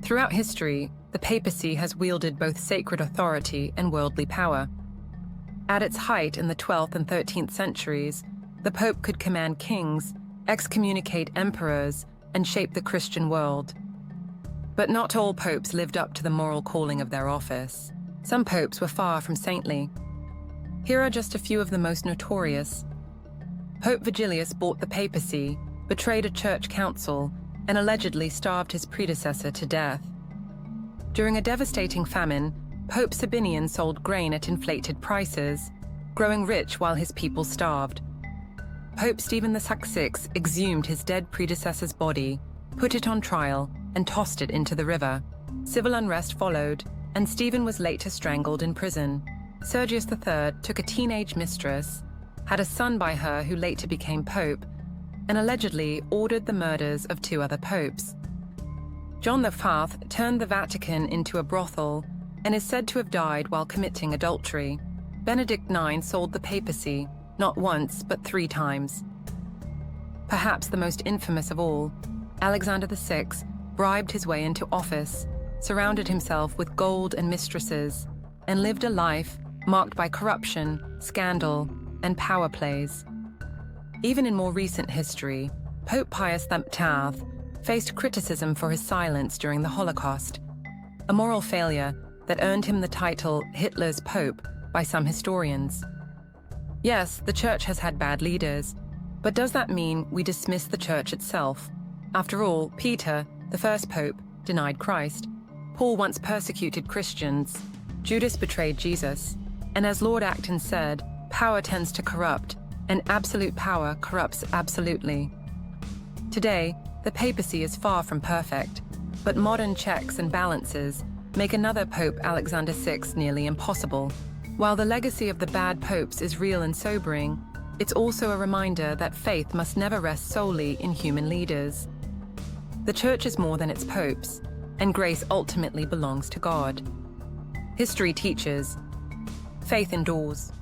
Throughout history, the papacy has wielded both sacred authority and worldly power. At its height in the 12th and 13th centuries, the Pope could command kings, excommunicate emperors, and shape the Christian world. But not all popes lived up to the moral calling of their office. Some popes were far from saintly. Here are just a few of the most notorious. Pope Vigilius bought the papacy, betrayed a church council, and allegedly starved his predecessor to death. During a devastating famine, Pope Sabinian sold grain at inflated prices, growing rich while his people starved. Pope Stephen VI exhumed his dead predecessor's body, put it on trial, and tossed it into the river. Civil unrest followed, and Stephen was later strangled in prison. Sergius III took a teenage mistress, had a son by her who later became pope, and allegedly ordered the murders of 2 other popes. John V turned the Vatican into a brothel and is said to have died while committing adultery. Benedict IX sold the papacy, not once but 3 times. Perhaps the most infamous of all, Alexander VI bribed his way into office, surrounded himself with gold and mistresses, and lived a life marked by corruption, scandal, and power plays. Even in more recent history, Pope Pius XII faced criticism for his silence during the Holocaust, a moral failure that earned him the title Hitler's Pope by some historians. Yes, the Church has had bad leaders, but does that mean we dismiss the Church itself? After all, Peter, the first Pope, denied Christ. Paul once persecuted Christians. Judas betrayed Jesus. And as Lord Acton said, power tends to corrupt, and absolute power corrupts absolutely. Today, the papacy is far from perfect, but modern checks and balances make another Pope Alexander VI nearly impossible. While the legacy of the bad popes is real and sobering, it's also a reminder that faith must never rest solely in human leaders. The Church is more than its popes, and grace ultimately belongs to God. History teaches, faith endures.